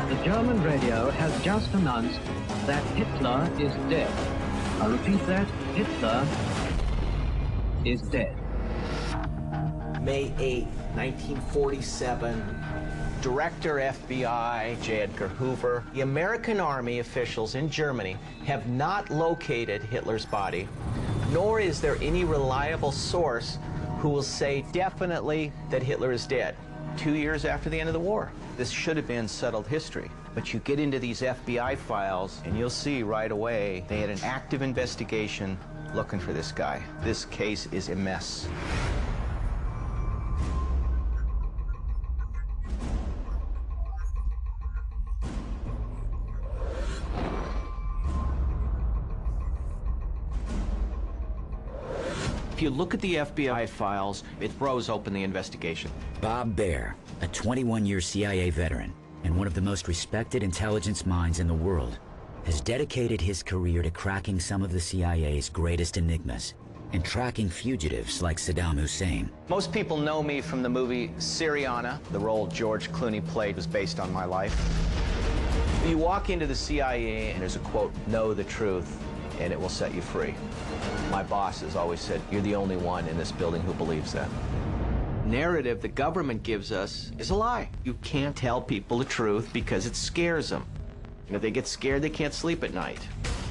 The German radio has just announced that Hitler is dead. I repeat that, Hitler is dead. May 8, 1947, Director FBI J. Edgar Hoover. The American Army officials in Germany have not located Hitler's body, nor is there any reliable source who will say definitely that Hitler is dead. 2 years after the end of the war. This should have been settled history. But you get into these FBI files, and you'll see right away they had an active investigation looking for this guy. This case is a mess. If you look at the FBI files, it throws open the investigation. Bob Baer, a 21-year CIA veteran and one of the most respected intelligence minds in the world, has dedicated his career to cracking some of the CIA's greatest enigmas and tracking fugitives like Saddam Hussein. Most people know me from the movie Syriana. The role George Clooney played was based on my life. You walk into the CIA and there's a quote, "Know the truth, and it will set you free." My boss has always said, you're the only one in this building who believes that. Narrative the government gives us is a lie. You can't tell people the truth because it scares them. And if they get scared, they can't sleep at night.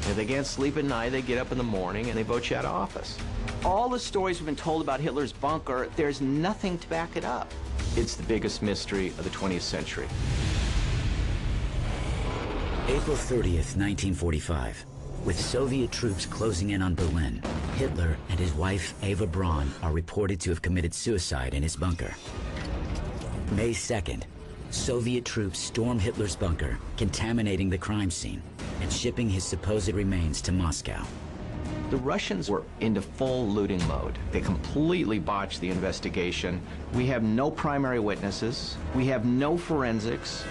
And if they can't sleep at night, they get up in the morning and they vote you out of office. All the stories we've been told about Hitler's bunker, there's nothing to back it up. It's the biggest mystery of the 20th century. April 30th, 1945. With Soviet troops closing in on Berlin, Hitler and his wife, Eva Braun, are reported to have committed suicide in his bunker. May 2nd, Soviet troops storm Hitler's bunker, contaminating the crime scene and shipping his supposed remains to Moscow. The Russians were into full looting mode. They completely botched the investigation. We have no primary witnesses. We have no forensics.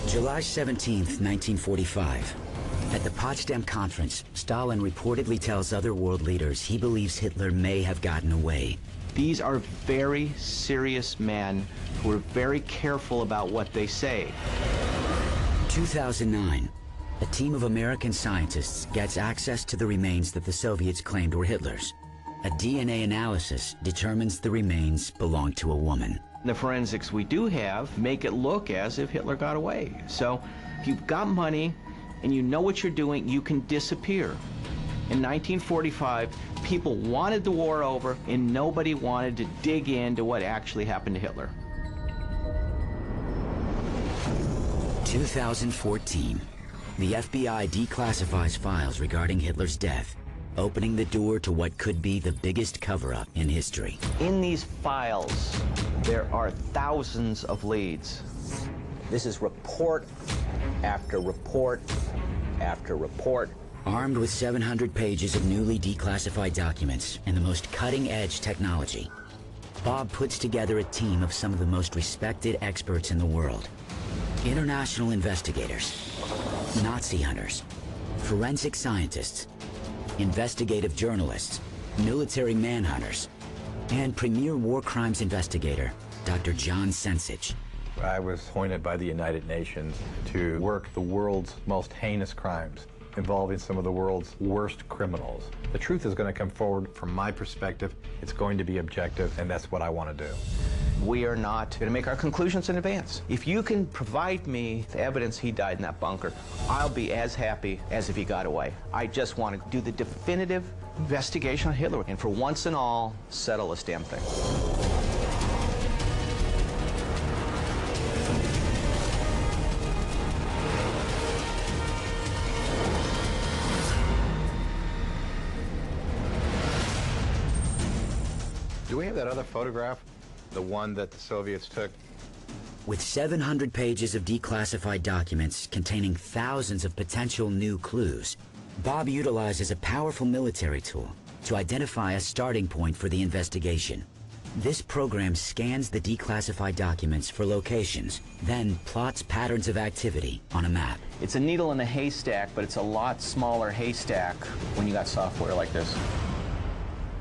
July 17th, 1945. At the Potsdam Conference, Stalin reportedly tells other world leaders he believes Hitler may have gotten away. These are very serious men who are very careful about what they say. 2009. A team of American scientists gets access to the remains that the Soviets claimed were Hitler's. A DNA analysis determines the remains belong to a woman. The forensics we do have make it look as if Hitler got away. So if you've got money and you know what you're doing, you can disappear. In 1945, people wanted the war over and nobody wanted to dig into what actually happened to Hitler. 2014. The FBI declassifies files regarding Hitler's death, opening the door to what could be the biggest cover-up in history. In these files, there are thousands of leads. This is report after report after report. Armed with 700 pages of newly declassified documents and the most cutting-edge technology, Bob puts together a team of some of the most respected experts in the world. International investigators, Nazi hunters, forensic scientists, investigative journalists, military manhunters, and premier war crimes investigator, Dr. John Sensich. I was appointed by the United Nations to work the world's most heinous crimes involving some of the world's worst criminals. The truth is going to come forward from my perspective. It's going to be objective, and that's what I want to do. We are not going to make our conclusions in advance. If you can provide me the evidence he died in that bunker, I'll be as happy as if he got away. I just want to do the definitive investigation on Hitler and for once and all, settle this damn thing. Do we have that other photograph? The one that the Soviets took? With 700 pages of declassified documents containing thousands of potential new clues, Bob utilizes a powerful military tool to identify a starting point for the investigation. This program scans the declassified documents for locations, then plots patterns of activity on a map. It's a needle in a haystack, but it's a lot smaller haystack when you got software like this.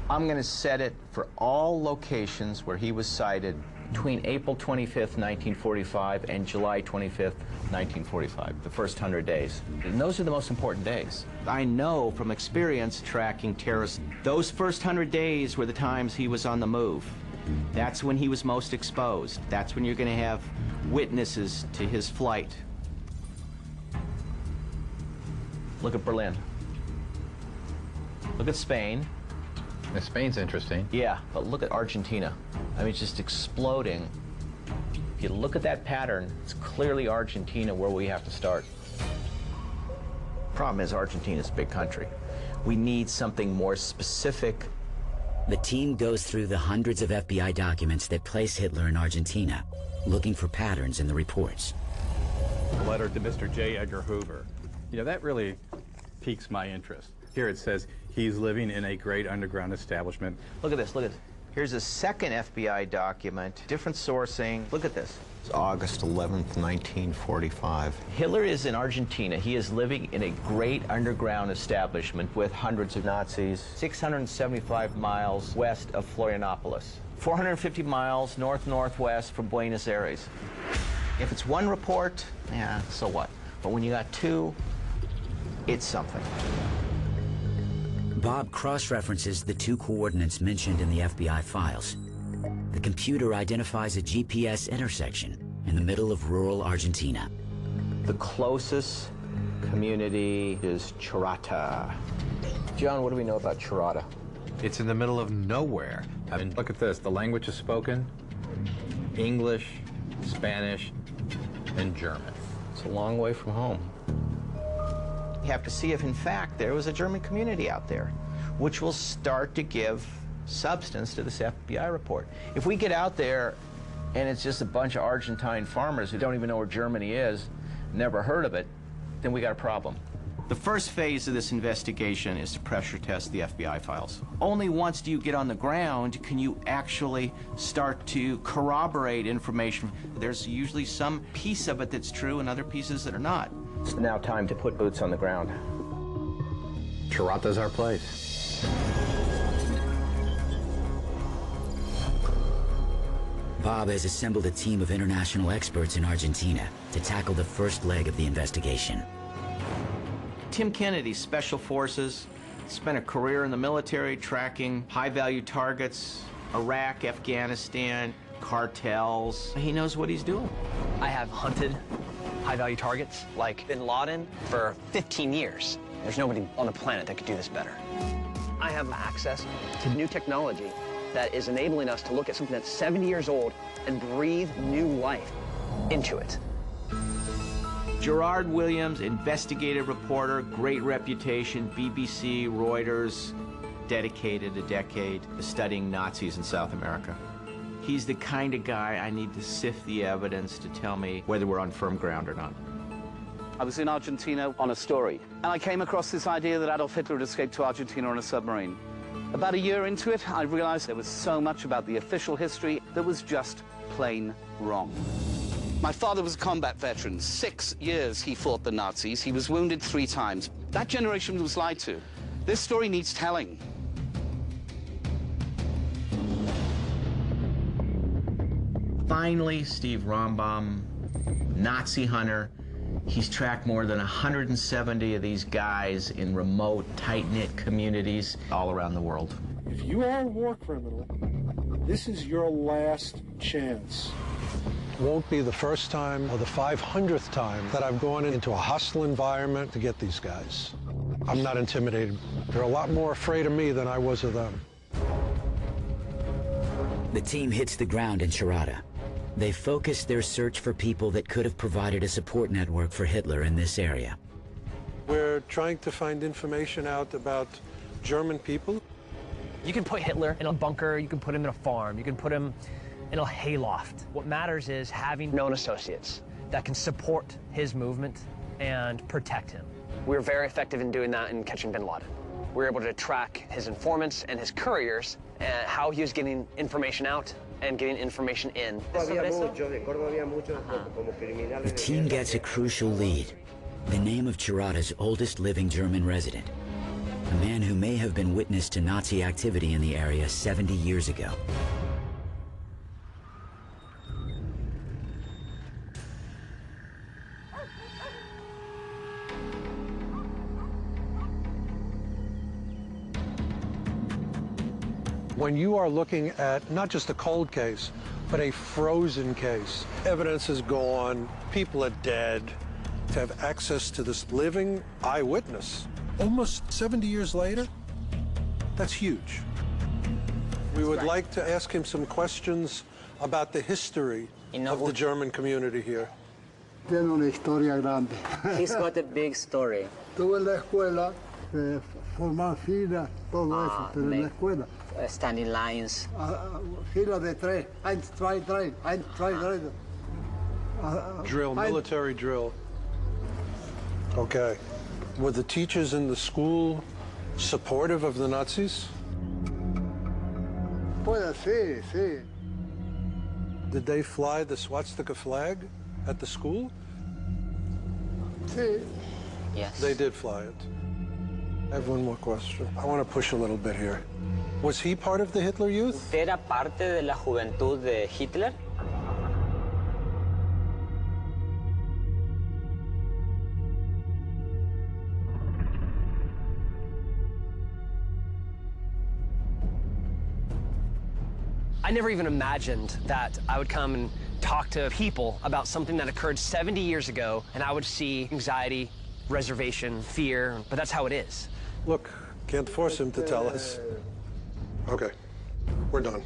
I'm going to set it for all locations where he was sighted between April 25th, 1945 and July 25th, 1945, the first 100 days. And those are the most important days. I know from experience tracking terrorists, those first 100 days were the times he was on the move. That's when he was most exposed. That's when you're going to have witnesses to his flight. Look at Berlin. Look at Spain. Now, Spain's interesting. Yeah, but look at Argentina. I mean, it's just exploding. If you look at that pattern, it's clearly Argentina where we have to start. Problem is, Argentina's a big country. We need something more specific. The team goes through the hundreds of FBI documents that place Hitler in Argentina, looking for patterns in the reports. A letter to Mr. J. Edgar Hoover. You know, that really piques my interest. Here it says, he's living in a great underground establishment. Look at this, look at this. Here's a second FBI document, different sourcing. Look at this. It's August 11th, 1945. Hitler is in Argentina. He is living in a great underground establishment with hundreds of Nazis, 675 miles west of Florianopolis, 450 miles north-northwest from Buenos Aires. If it's one report, yeah, so what? But when you got two, it's something. Bob cross-references the two coordinates mentioned in the FBI files. The computer identifies a GPS intersection in the middle of rural Argentina. The closest community is Chorata. John, what do we know about Chorata? It's in the middle of nowhere. I mean, look at this. The language is spoken English, Spanish, and German. It's a long way from home. You have to see if, in fact, there was a German community out there, which will start to give substance to this FBI report. If we get out there and it's just a bunch of Argentine farmers who don't even know where Germany is, never heard of it, then we got a problem. The first phase of this investigation is to pressure test the FBI files. Only once do you get on the ground can you actually start to corroborate information. There's usually some piece of it that's true and other pieces that are not. It's now time to put boots on the ground. Chorata's our place. Bob has assembled a team of international experts in Argentina to tackle the first leg of the investigation. Tim Kennedy, Special Forces, spent a career in the military tracking high-value targets, Iraq, Afghanistan, cartels. He knows what he's doing. I have hunted high-value targets like bin Laden for 15 years. There's nobody on the planet that could do this better. I have access to new technology that is enabling us to look at something that's 70 years old and breathe new life into it. Gerard Williams, investigative reporter, great reputation, BBC, Reuters, dedicated a decade to studying Nazis in South America. He's the kind of guy I need to sift the evidence to tell me whether we're on firm ground or not. I was in Argentina on a story, and I came across this idea that Adolf Hitler had escaped to Argentina on a submarine. About a year into it, I realized there was so much about the official history that was just plain wrong. My father was a combat veteran. 6 years he fought the Nazis. He was wounded 3 times. That generation was lied to. This story needs telling. Finally, Steve Rombaum, Nazi hunter, he's tracked more than 170 of these guys in remote, tight-knit communities all around the world. If you are a war criminal, this is your last chance. It won't be the first time or the 500th time that I've gone into a hostile environment to get these guys. I'm not intimidated. They're a lot more afraid of me than I was of them. The team hits the ground in Chorata. They focus their search for people that could have provided a support network for Hitler in this area. We're trying to find information out about German people. You can put Hitler in a bunker, you can put him in a farm, you can put him in a hayloft. What matters is having known associates that can support his movement and protect him. We were very effective in doing that in catching bin Laden. We were able to track his informants and his couriers and how he was getting information out and getting information in. The team gets a crucial lead. The name of Chorata's oldest living German resident. A man who may have been witness to Nazi activity in the area 70 years ago. When you are looking at not just a cold case, but a frozen case, evidence is gone, people are dead, to have access to this living eyewitness, almost 70 years later, that's huge. We would like to ask him some questions about the history of the German community here. Tiene una historia grande. He's got a big story. Estuve en la escuela, formar filas, todo eso, pero en la escuela. Standing lines. Fila de tres. Eins, zwei, drei. Eins, zwei, drei. Drill, military drill. Okay. Were the teachers in the school supportive of the Nazis? Puede, sí, sí. Did they fly the swastika flag at the school? Sí. Yes. They did fly it. I have one more question. I want to push a little bit here. Was he part of the Hitler Youth? ¿Era parte de la juventud de Hitler? I never even imagined that I would come and talk to people about something that occurred 70 years ago, and I would see anxiety, reservation, fear, but that's how it is. Look, can't force him to tell us. Okay, we're done.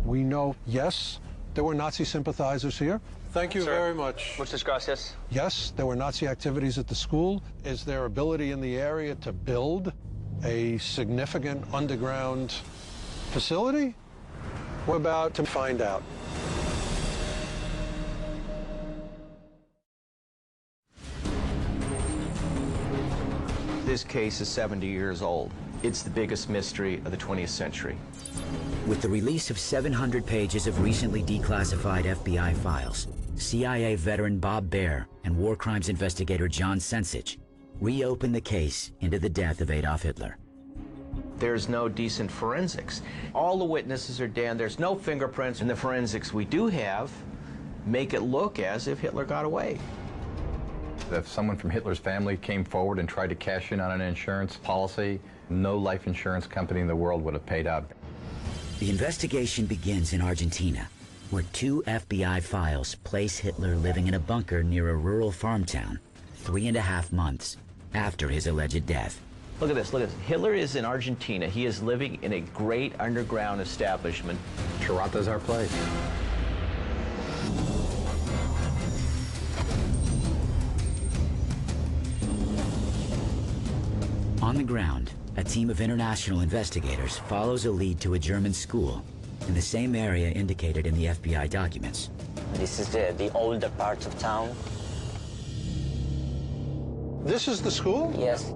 We know, yes, there were Nazi sympathizers here. Thank you very much. Muchas gracias. Yes, there were Nazi activities at the school. Is there ability in the area to build a significant underground facility? We're about to find out. This case is 70 years old. It's the biggest mystery of the 20th century. With the release of 700 pages of recently declassified FBI files, CIA veteran Bob Baer and war crimes investigator John Sensich reopened the case into the death of Adolf Hitler. There's no decent forensics. All the witnesses are dead. There's no fingerprints, and the forensics we do have make it look as if Hitler got away. If someone from Hitler's family came forward and tried to cash in on an insurance policy, no life insurance company in the world would have paid out. The investigation begins in Argentina, where 2 FBI files place Hitler living in a bunker near a rural farm town 3.5 months after his alleged death. Look at this, look at this. Hitler is in Argentina. He is living in a great underground establishment. Chirata's our place. On the ground, a team of international investigators follows a lead to a German school in the same area indicated in the FBI documents. This is the older part of town. This is the school? Yes.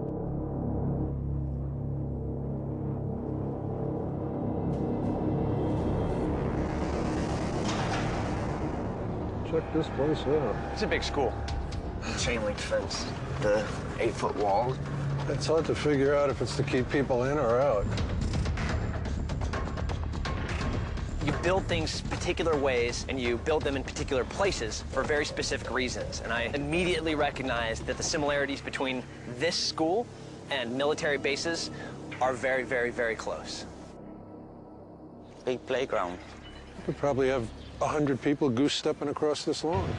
Check this place out. It's a big school. Chain link fence, the 8-foot wall. It's hard to figure out if it's to keep people in or out. You build things particular ways, and you build them in particular places for very specific reasons. And I immediately recognized that the similarities between this school and military bases are very, very, very close. Big playground. You could probably have 100 people goose-stepping across this lawn.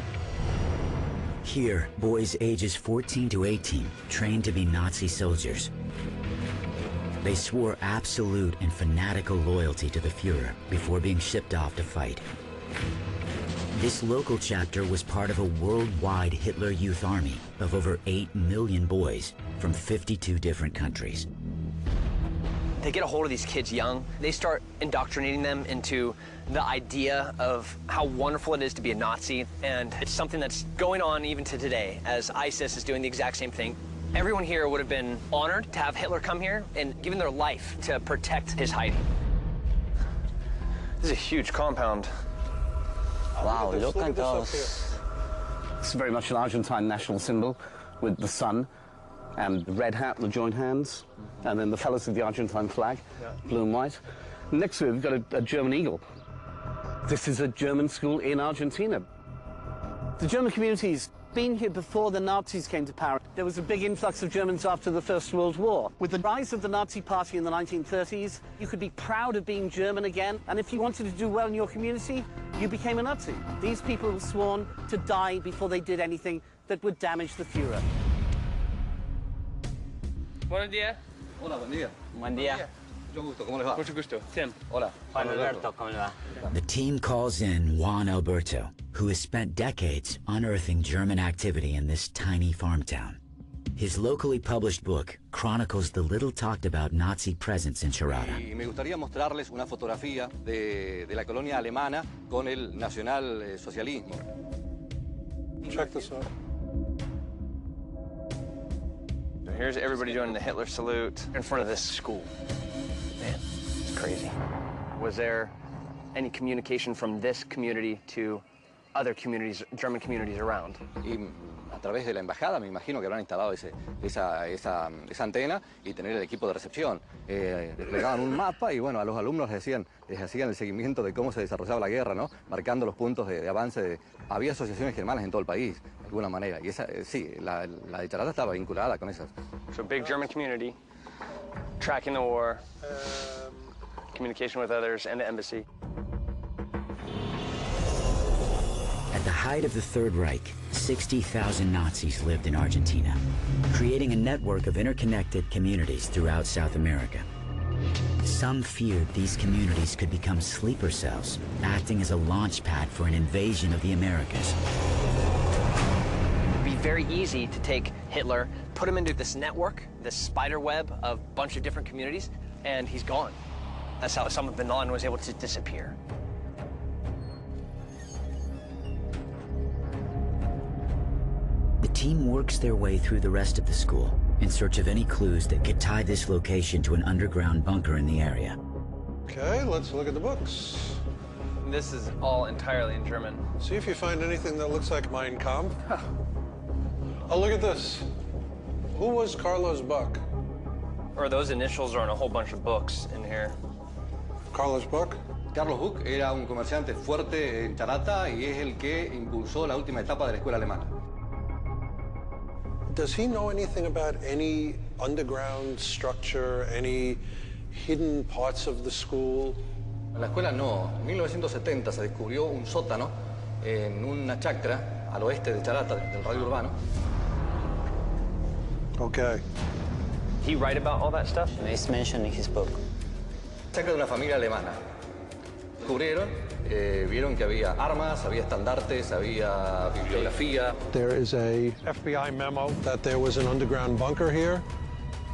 Here, boys ages 14 to 18 trained to be Nazi soldiers. They swore absolute and fanatical loyalty to the Fuhrer before being shipped off to fight. This local chapter was part of a worldwide Hitler Youth Army of over 8 million boys from 52 different countries. They get a hold of these kids young. They start indoctrinating them into the idea of how wonderful it is to be a Nazi, and it's something that's going on even to today, as ISIS is doing the exact same thing. Everyone here would have been honored to have Hitler come here and given their life to protect his hiding. This is a huge compound. Wow, look at those. It's very much an Argentine national symbol with the sun and the red hat, the joint hands, and then the colours of the Argentine flag, blue and white. Next to it, we've got a German eagle. This is a German school in Argentina. The German community is been here before the Nazis came to power. There was a big influx of Germans after the First World War. With the rise of the Nazi Party in the 1930s, you could be proud of being German again, and if you wanted to do well in your community, you became a Nazi. These people were sworn to die before they did anything that would damage the Führer. Buenos días. Hola, buen día. Buen día. Mucho gusto, ¿cómo le va? Mucho gusto. Tim. Hola. Juan Alberto, ¿cómo le va? The team calls in Juan Alberto, who has spent decades unearthing German activity in this tiny farm town. His locally published book chronicles the little-talked-about Nazi presence in Charata. Y me gustaría mostrarles una fotografía de la colonia alemana con el nacionalsocialismo. Check this out. So here's everybody doing the Hitler salute in front of this school. Man, it's crazy. Was there any communication from this community to other communities, German communities around? Y a través de la embajada me imagino que habrán instalado esa antena y tener el equipo de recepción. Desplegaban un mapa y bueno, a los alumnos les hacían el seguimiento de cómo se desarrollaba la guerra, ¿no? Marcando los puntos de avance. Había asociaciones germanas en todo el país, de alguna manera. Y sí, la de Charata estaba vinculada con esas. So big German community, tracking the war, communication with others, and the embassy. At the height of the Third Reich, 60,000 Nazis lived in Argentina, creating a network of interconnected communities throughout South America. Some feared these communities could become sleeper cells, acting as a launch pad for an invasion of the Americas. It'd be very easy to take Hitler, put him into this network, this spider web of a bunch of different communities, and he's gone. That's how Osama bin Laden was able to disappear. The team works their way through the rest of the school in search of any clues that could tie this location to an underground bunker in the area. Okay, let's look at the books. This is all entirely in German. See if you find anything that looks like Mein Kampf. Oh, look at this. Who was Carlos Buck? Or those initials are on a whole bunch of books in here. Carlos Buck? Carlos Buck era un comerciante fuerte en Charata y es el que impulsó la última etapa de la escuela alemana. Does he know anything about any underground structure, any hidden parts of the school? En la escuela no. En 1970 se descubrió un sótano en una chacra al oeste de Charata, del radio urbano. Okay. He write about all that stuff? It's mentioned in his book. Chacra de una familia alemana. Descubrieron, vieron que había armas, había estandartes, había bibliografía. There is a FBI memo that there was an underground bunker here.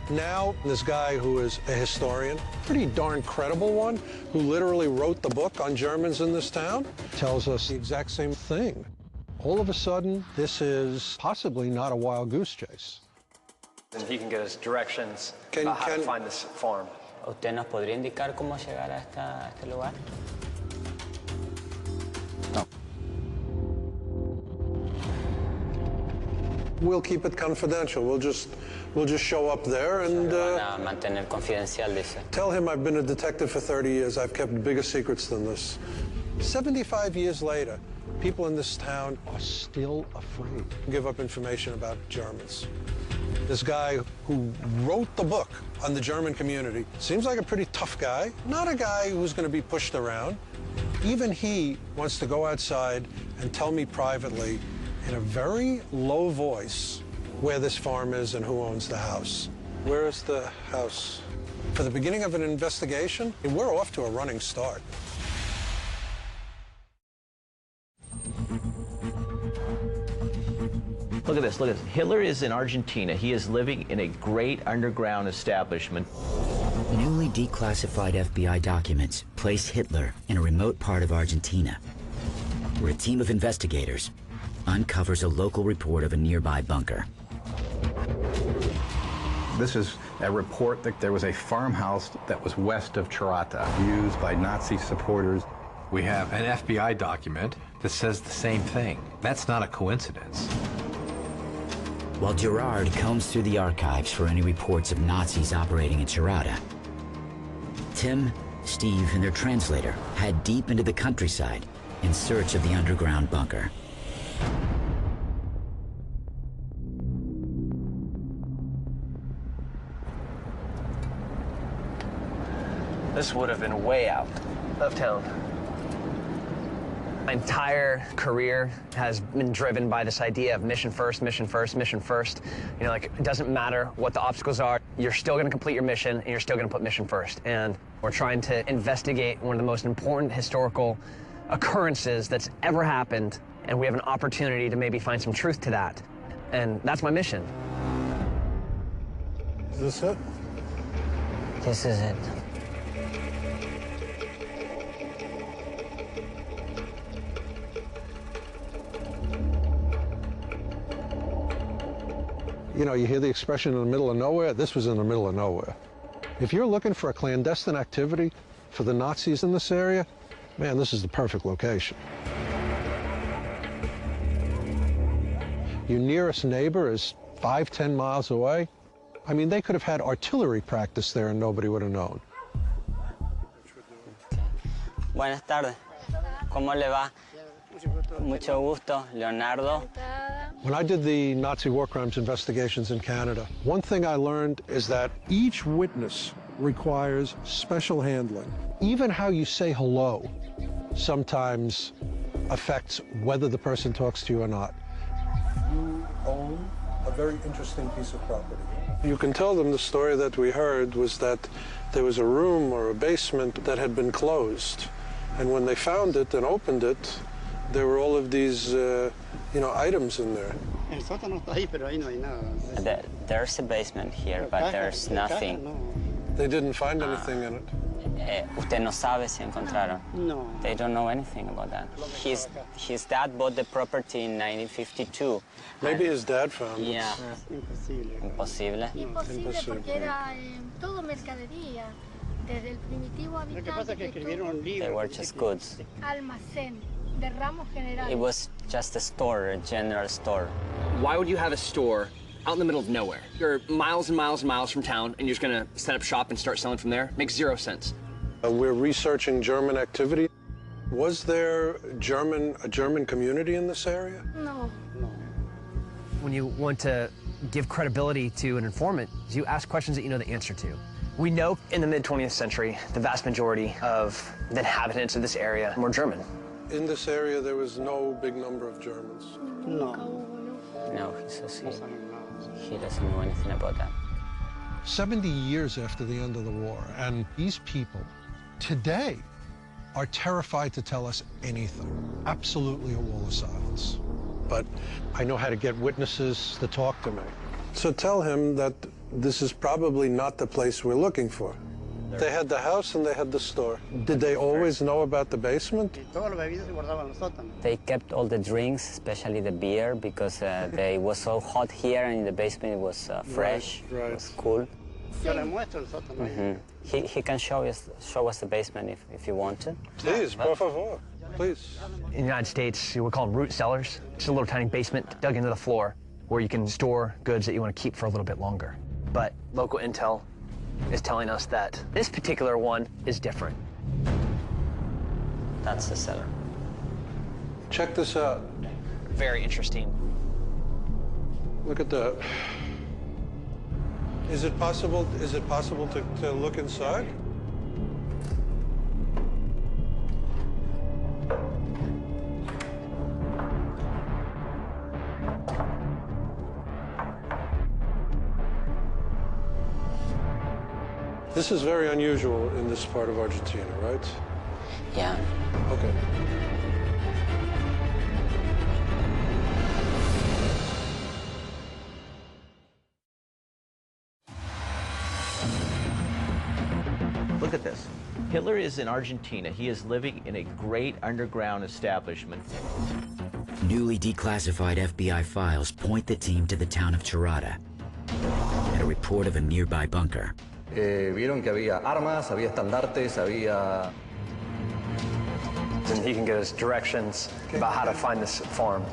Now, this guy who is a historian, pretty darn credible one, who literally wrote the book on Germans in this town, tells us the exact same thing. All of a sudden, this is possibly not a wild goose chase. And he can get us directions about how to find this farm. ¿Usted nos podría indicar cómo llegar a este lugar? No. We'll keep it confidential. We'll just show up there and Van a mantener confidencial, dice. tell him I've been a detective for 30 years. I've kept bigger secrets than this. 75 years later, people in this town are still afraid to give up information about Germans. This guy who wrote the book on the German community seems like a pretty tough guy, not a guy who's going to be pushed around. Even he wants to go outside and tell me privately in a very low voice where this farm is and who owns the house. Where is the house? For the beginning of an investigation, we're off to a running start. Look at this, look at this. Hitler is in Argentina. He is living in a great underground establishment. Newly declassified FBI documents place Hitler in a remote part of Argentina, where a team of investigators uncovers a local report of a nearby bunker. This is a report that there was a farmhouse that was west of Charata, used by Nazi supporters. We have an FBI document that says the same thing. That's not a coincidence. While Gerard combs through the archives for any reports of Nazis operating in Charata, Tim, Steve, and their translator head deep into the countryside in search of the underground bunker. This would have been way out of town. My entire career has been driven by this idea of mission first, mission first, mission first. You know, like, it doesn't matter what the obstacles are, you're still gonna complete your mission, and you're still gonna put mission first. And we're trying to investigate one of the most important historical occurrences that's ever happened, and we have an opportunity to maybe find some truth to that. And that's my mission. Is this it? This is it. You know, you hear the expression in the middle of nowhere. This was in the middle of nowhere. If you're looking for a clandestine activity for the Nazis in this area, man, this is the perfect location. Your nearest neighbor is 5–10 miles away. I mean, they could have had artillery practice there and nobody would have known. Buenas tardes. ¿Cómo le va? Mucho gusto, Leonardo. When I did the Nazi war crimes investigations in Canada, one thing I learned is that each witness requires special handling. Even how you say hello sometimes affects whether the person talks to you or not. You own a very interesting piece of property. You can tell them the story that we heard was that there was a room or a basement that had been closed. And when they found it and opened it, there were all of these, items in there. There's a basement here, but there's nothing. They didn't find anything in it. Usted no sabe si encontraron. No. They don't know anything about that. His dad bought the property in 1952. Maybe his dad found it. Yeah. Imposible. Imposible. Porque era todo mercadería. Desde el primitivo habitante. They were just goods. Almacén de ramos generales. It was just a store, a general store. Why would you have a store out in the middle of nowhere? You're miles and miles and miles from town, and you're just gonna set up shop and start selling from there? Makes zero sense. We're researching German activity. Was there a German community in this area? No. When you want to give credibility to an informant, you ask questions that you know the answer to. We know in the mid-20th century, the vast majority of the inhabitants of this area were German. In this area, there was no big number of Germans. No, he says he doesn't know anything about that. 70 years after the end of the war, and these people today are terrified to tell us anything. Absolutely a wall of silence. But I know how to get witnesses to talk to me. So tell him that this is probably not the place we're looking for. They had the house and they had the store. Did they always know about the basement? They kept all the drinks, especially the beer, because it was so hot here, and in the basement it was fresh, it was cool. He can show us the basement if you want to. Please, por favor, please. In the United States, we call them root cellars. It's a little tiny basement dug into the floor where you can store goods that you want to keep for a little bit longer. But local intel is telling us that this particular one is different. That's the cellar. Check this out. Very interesting. Look at that. Is it possible to look inside? This is very unusual in this part of Argentina, right? Yeah. Okay. Look at this. Hitler is in Argentina. He is living in a great underground establishment. Newly declassified FBI files point the team to the town of Tirada and a report of a nearby bunker. Vieron que había armas, había estandartes, había... And he can get us directions about how to find this farm.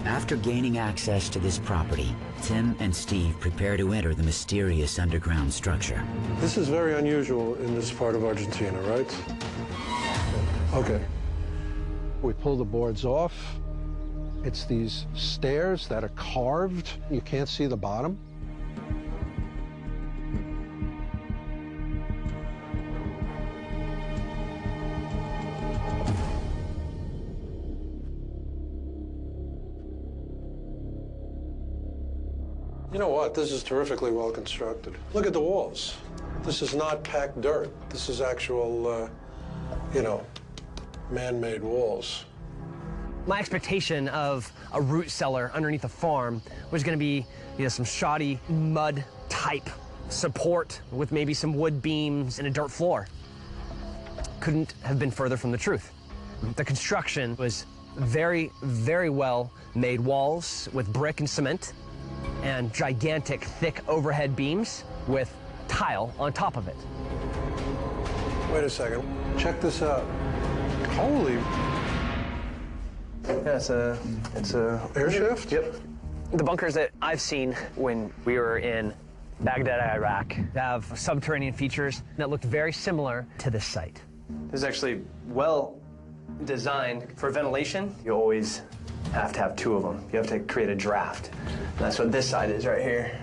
After gaining access to this property, Tim and Steve prepare to enter the mysterious underground structure. This is very unusual in this part of Argentina, right? Okay. We pull the boards off. It's these stairs that are carved. You can't see the bottom. You know what? This is terrifically well constructed. Look at the walls. This is not packed dirt. This is actual, you know, man-made walls. My expectation of a root cellar underneath a farm was going to be, you know, some shoddy mud type support with maybe some wood beams and a dirt floor. Couldn't have been further from the truth. The construction was very, very well made walls with brick and cement and gigantic thick overhead beams with tile on top of it. Wait a second. Check this out. Holy. Yeah, it's a air shaft? Yep. The bunkers that I've seen when we were in Baghdad, Iraq, have subterranean features that looked very similar to this site. This is actually well designed for ventilation. You always have to have two of them. You have to create a draft. And that's what this side is right here.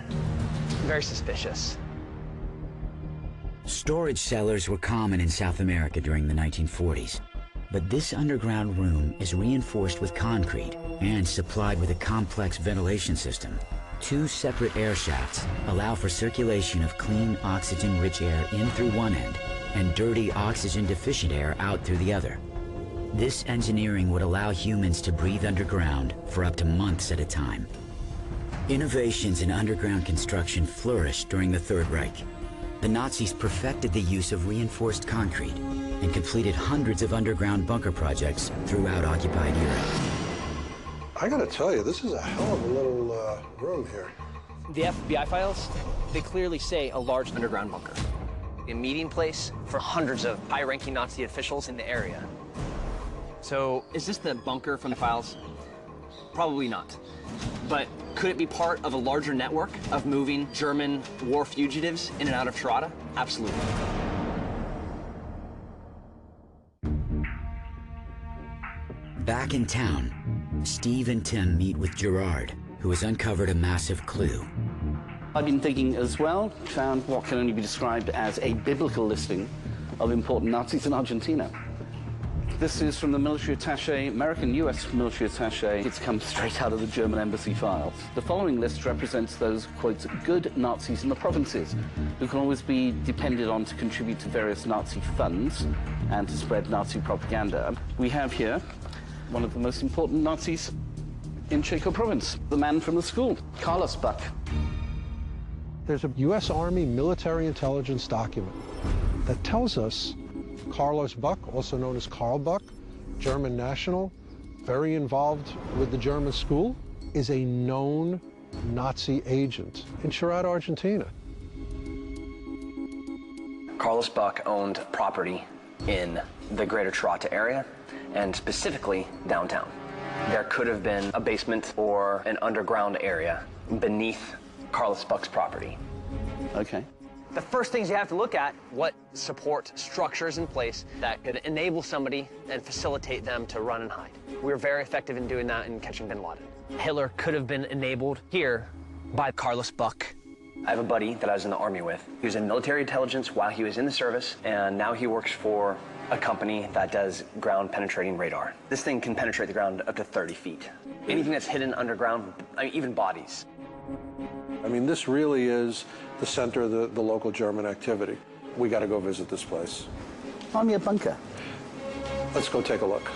Very suspicious. Storage cellars were common in South America during the 1940s. But this underground room is reinforced with concrete and supplied with a complex ventilation system. Two separate air shafts allow for circulation of clean, oxygen-rich air in through one end and dirty, oxygen-deficient air out through the other. This engineering would allow humans to breathe underground for up to months at a time. Innovations in underground construction flourished during the Third Reich. The Nazis perfected the use of reinforced concrete and completed hundreds of underground bunker projects throughout occupied Europe. I gotta tell you, this is a hell of a little room here. The FBI files, they clearly say a large underground bunker. A meeting place for hundreds of high-ranking Nazi officials in the area. So, is this the bunker from the files? Probably not. But could it be part of a larger network of moving German war fugitives in and out of Tirana? Absolutely. Back in town, Steve and Tim meet with Gerard, who has uncovered a massive clue. I've been digging as well, found what can only be described as a biblical listing of important Nazis in Argentina. This is from the military attaché, American U.S. military attaché. It's come straight out of the German embassy files. The following list represents those, quote, good Nazis in the provinces, who can always be depended on to contribute to various Nazi funds and to spread Nazi propaganda. We have here one of the most important Nazis in Chaco province, the man from the school, Carlos Buck. There's a U.S. Army military intelligence document that tells us Carlos Buck, also known as Karl Buck, German national, very involved with the German school, is a known Nazi agent in Tirana, Argentina. Carlos Buck owned property in the greater Tirana area, and specifically downtown. There could have been a basement or an underground area beneath Carlos Buck's property. Okay. The first things you have to look at, what support structures in place that could enable somebody and facilitate them to run and hide. We were very effective in doing that in catching bin Laden. Hitler could have been enabled here by Carlos Buck. I have a buddy that I was in the Army with. He was in military intelligence while he was in the service, and now he works for a company that does ground penetrating radar. This thing can penetrate the ground up to 30 feet. Anything that's hidden underground, I mean, even bodies. I mean, this really is the center of the local German activity. We got to go visit this place. Find me a bunker. Let's go take a look.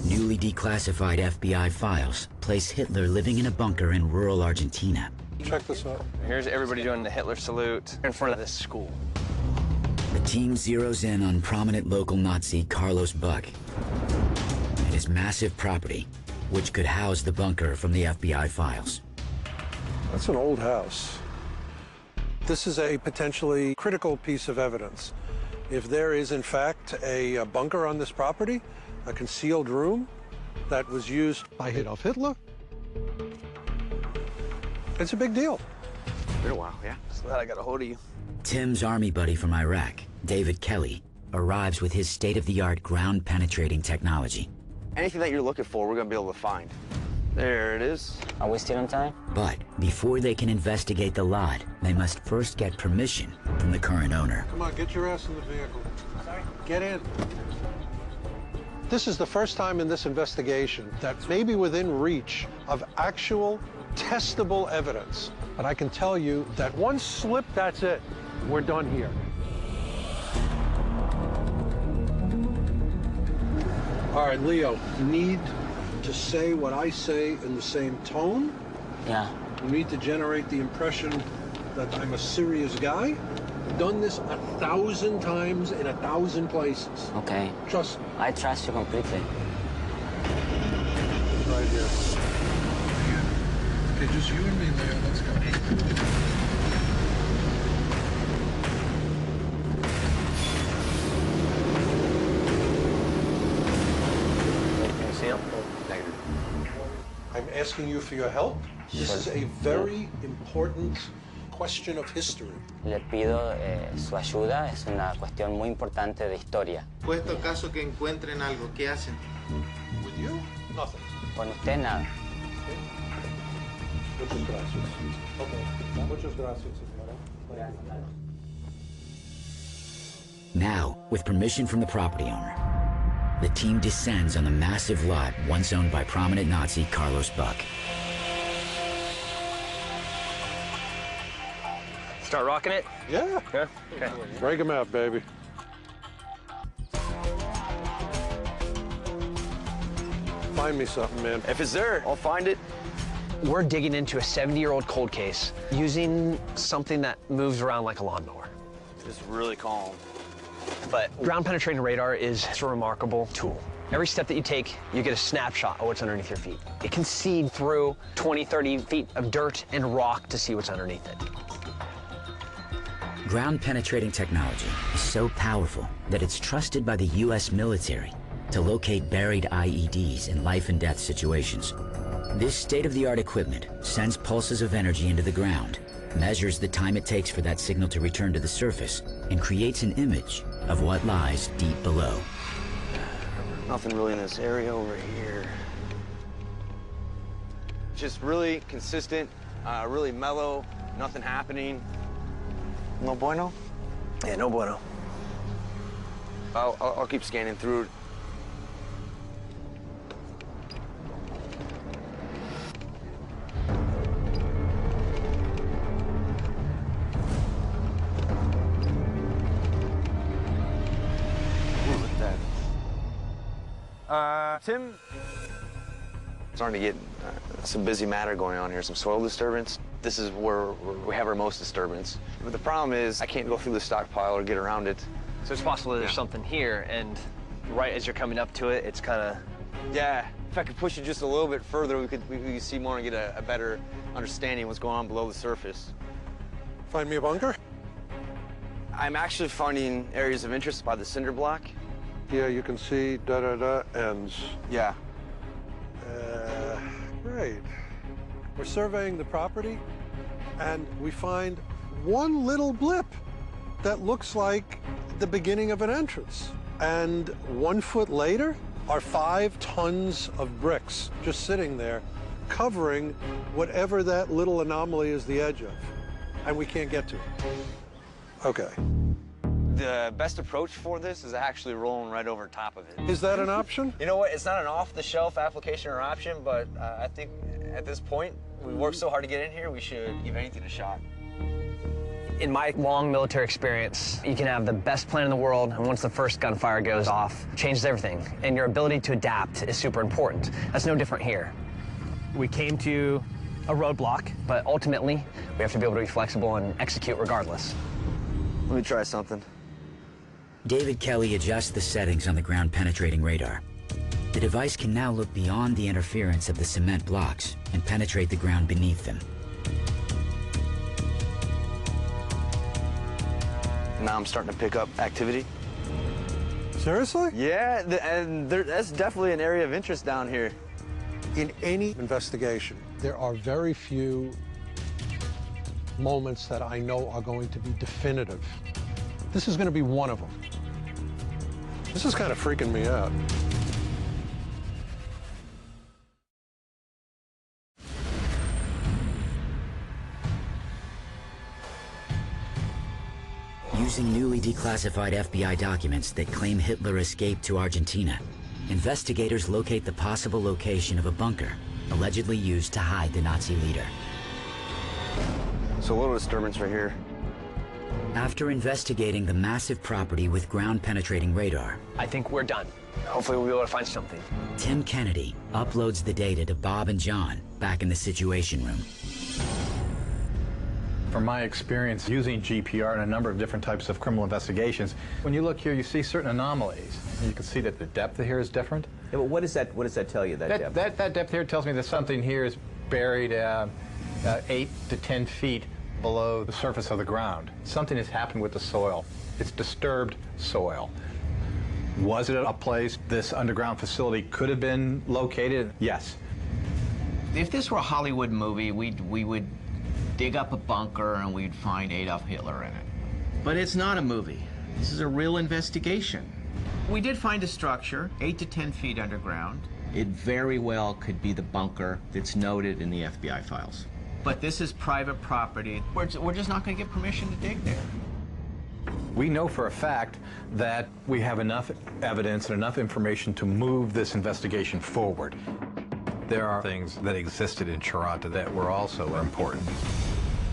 Newly declassified FBI files place Hitler living in a bunker in rural Argentina. Check this out. Here's everybody doing the Hitler salute in front of this school. The team zeroes in on prominent local Nazi Carlos Buck and his massive property, which could house the bunker from the FBI files. That's an old house. This is a potentially critical piece of evidence. If there is, in fact, a bunker on this property, a concealed room that was used by Adolf Hitler, it's a big deal. Been a while, yeah. Just glad I got a hold of you. Tim's army buddy from Iraq, David Kelly, arrives with his state-of-the-art ground-penetrating technology. Anything that you're looking for, we're going to be able to find. There it is. Are we still on time? But before they can investigate the lot, they must first get permission from the current owner. Come on, get your ass in the vehicle. Sorry? Get in. This is the first time in this investigation that may be within reach of actual testable evidence. But I can tell you that one slip, that's it. We're done here. All right, Leo, you need to say what I say in the same tone. Yeah. You need to generate the impression that I'm a serious guy. I've done this 1,000 times in 1,000 places. Okay. Trust me. I trust you completely. Right here. Okay, just you and me, Leo. Let's go. I'm asking you for your help. This is a very important question of history. Le pido su ayuda, es una cuestión muy importante de historia. Puesto caso que encuentren algo, ¿qué hacen? With you? Nothing. Con usted nada. Muchas gracias. Okay. Muchas gracias, señora. Now, with permission from the property owner, the team descends on the massive lot once owned by prominent Nazi Carlos Buck. Start rocking it? Yeah. Yeah? Okay. Break him out, baby. Find me something, man. If it's there, I'll find it. We're digging into a 70-year-old cold case using something that moves around like a lawnmower. It's really calm. But ground-penetrating radar is a remarkable tool. Every step that you take, you get a snapshot of what's underneath your feet. It can seed through 20, 30 feet of dirt and rock to see what's underneath it. Ground-penetrating technology is so powerful that it's trusted by the U.S. military to locate buried IEDs in life-and-death situations. This state-of-the-art equipment sends pulses of energy into the ground, measures the time it takes for that signal to return to the surface, and creates an image of what lies deep below. Nothing really in this area over here. Just really consistent, really mellow, nothing happening. No bueno? Yeah, no bueno. I'll keep scanning through it. Tim, starting to get some busy matter going on here, some soil disturbance. This is where we have our most disturbance. But the problem is I can't go through the stockpile or get around it. So it's possible there's something here, and right as you're coming up to it, it's kind of... Yeah, if I could push it just a little bit further, we could see more and get a better understanding of what's going on below the surface. Find me a bunker? I'm actually finding areas of interest by the cinder block. Yeah, you can see da-da-da ends. Yeah. Great. We're surveying the property, and we find one little blip that looks like the beginning of an entrance. And 1 foot later are 5 tons of bricks just sitting there, covering whatever that little anomaly is the edge of. And we can't get to it. Okay. The best approach for this is actually rolling right over top of it. Is that an option? You know what? It's not an off-the-shelf application or option, but I think at this point, we worked so hard to get in here, we should give anything a shot. In my long military experience, you can have the best plan in the world, and once the first gunfire goes off, it changes everything. And your ability to adapt is super important. That's no different here. We came to a roadblock, but ultimately, we have to be able to be flexible and execute regardless. Let me try something. David Kelly adjusts the settings on the ground-penetrating radar. The device can now look beyond the interference of the cement blocks and penetrate the ground beneath them. Now I'm starting to pick up activity. Seriously? Yeah, and that's definitely an area of interest down here. In any investigation, there are very few moments that I know are going to be definitive. This is going to be one of them. This is kind of freaking me out. Using newly declassified FBI documents that claim Hitler escaped to Argentina, investigators locate the possible location of a bunker allegedly used to hide the Nazi leader. So a little disturbance right here. After investigating the massive property with ground-penetrating radar, I think we're done. Hopefully we'll be able to find something. Tim Kennedy uploads the data to Bob and John back in the Situation Room. From my experience using GPR in a number of different types of criminal investigations, when you look here, you see certain anomalies. You can see that the depth here is different. Yeah, but what does that tell you, that depth? That depth here tells me that something here is buried 8 to 10 feet below the surface of the ground. Something has happened with the soil. It's disturbed soil. Was it a place this underground facility could have been located? Yes. If this were a Hollywood movie, we would dig up a bunker and we'd find Adolf Hitler in it. But it's not a movie. This is a real investigation. We did find a structure, 8 to 10 feet underground. It very well could be the bunker that's noted in the FBI files. But this is private property. We're just not going to get permission to dig there. We know for a fact that we have enough evidence and enough information to move this investigation forward. There are things that existed in Chirata that were also important.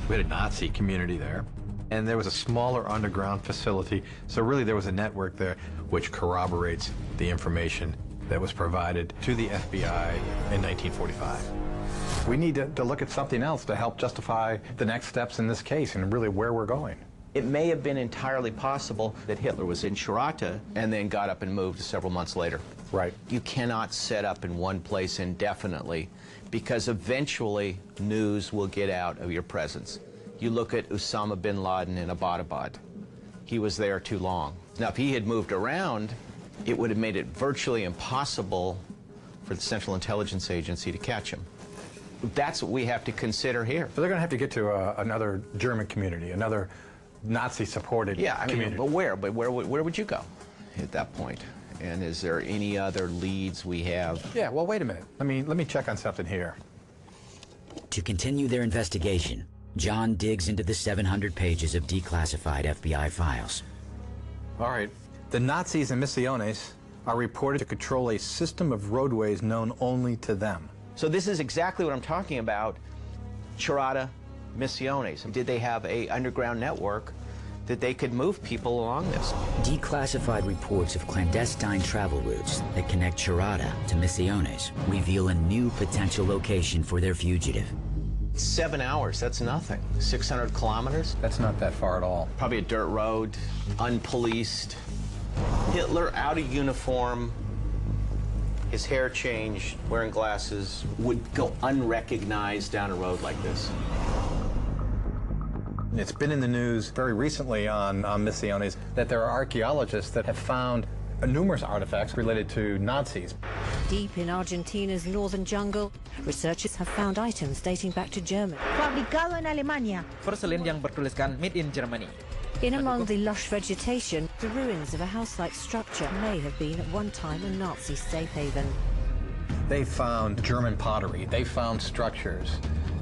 We had a Nazi community there, and there was a smaller underground facility, so really there was a network there which corroborates the information that was provided to the FBI in 1945. We need to look at something else to help justify the next steps in this case and really where we're going. It may have been entirely possible that Hitler was in Chirata and then got up and moved several months later. Right. You cannot set up in one place indefinitely because eventually news will get out of your presence. You look at Osama bin Laden in Abbottabad. He was there too long. Now, if he had moved around, it would have made it virtually impossible for the Central Intelligence Agency to catch him. That's what we have to consider here. So they're going to have to get to another German community, another Nazi-supported community. But where? But where would you go at that point? And is there any other leads we have? Yeah, well, wait a minute. Let me check on something here. To continue their investigation, John digs into the 700 pages of declassified FBI files. All right. The Nazis in Misiones are reported to control a system of roadways known only to them. So this is exactly what I'm talking about. Chirata, Misiones. Did they have an underground network that they could move people along this? Declassified reports of clandestine travel routes that connect Chirata to Misiones reveal a new potential location for their fugitive. 7 hours, that's nothing. 600 kilometers? That's not that far at all. Probably a dirt road, unpoliced. Hitler out of uniform, his hair changed, wearing glasses, would go unrecognized down a road like this. It's been in the news very recently on Misiones that there are archaeologists that have found numerous artifacts related to Nazis. Deep in Argentina's northern jungle, researchers have found items dating back to Germany. Fabricado en Alemania. Porcelain yang bertuliskan Made in Germany. In among the lush vegetation, the ruins of a house-like structure may have been at one time a Nazi safe haven. They found German pottery, they found structures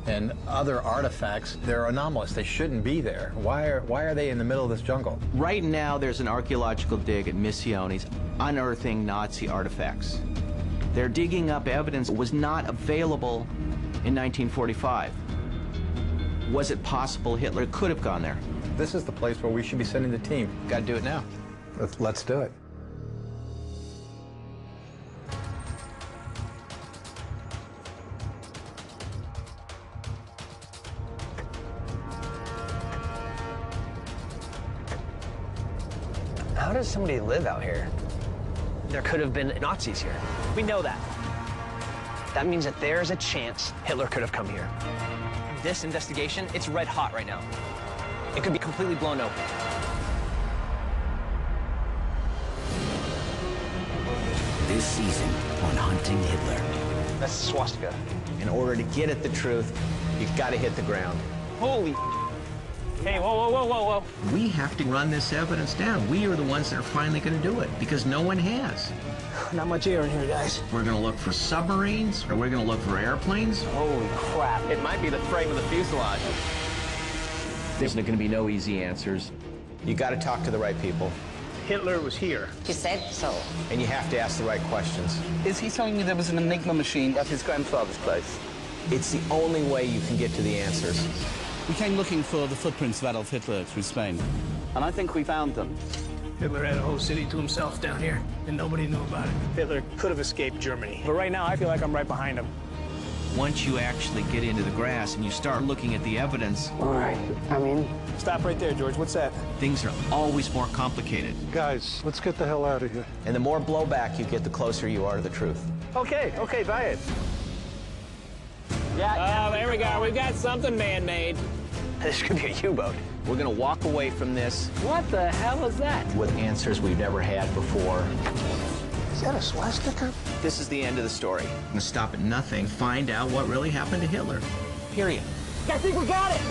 and other artifacts. They're anomalous. They shouldn't be there. Why are they in the middle of this jungle? Right now, there's an archaeological dig at Misiones unearthing Nazi artifacts. They're digging up evidence that was not available in 1945. Was it possible Hitler could have gone there? This is the place where we should be sending the team. Got to do it now. Let's do it. How does somebody live out here? There could have been Nazis here. We know that. That means that there's a chance Hitler could have come here. This investigation, it's red hot right now. It could be completely blown open. This season on Hunting Hitler. That's the swastika. In order to get at the truth, you've got to hit the ground. Holy. Hey, whoa. We have to run this evidence down. We are the ones that are finally going to do it because no one has. Not much air in here, guys. We're going to look for submarines, or we're going to look for airplanes. Holy crap. It might be the frame of the fuselage. There's going to be no easy answers. You got to talk to the right people. Hitler was here. He said so. And you have to ask the right questions. Is he telling me there was an Enigma machine at his grandfather's place? It's the only way you can get to the answers. We came looking for the footprints of Adolf Hitler through Spain. And I think we found them. Hitler had a whole city to himself down here, and nobody knew about it. Hitler could have escaped Germany. But right now, I feel like I'm right behind him. Once you actually get into the grass and you start looking at the evidence... All right, I'm in. Stop right there, George. What's that? Things are always more complicated. Guys, let's get the hell out of here. And the more blowback you get, the closer you are to the truth. Okay, buy it. Yeah, there we go. We've got something man-made. This could be a U-boat. We're going to walk away from this... What the hell is that? ...with answers we've never had before. Is that a swastika? This is the end of the story. We're going to stop at nothing, find out what really happened to Hitler. Period. I think we got it!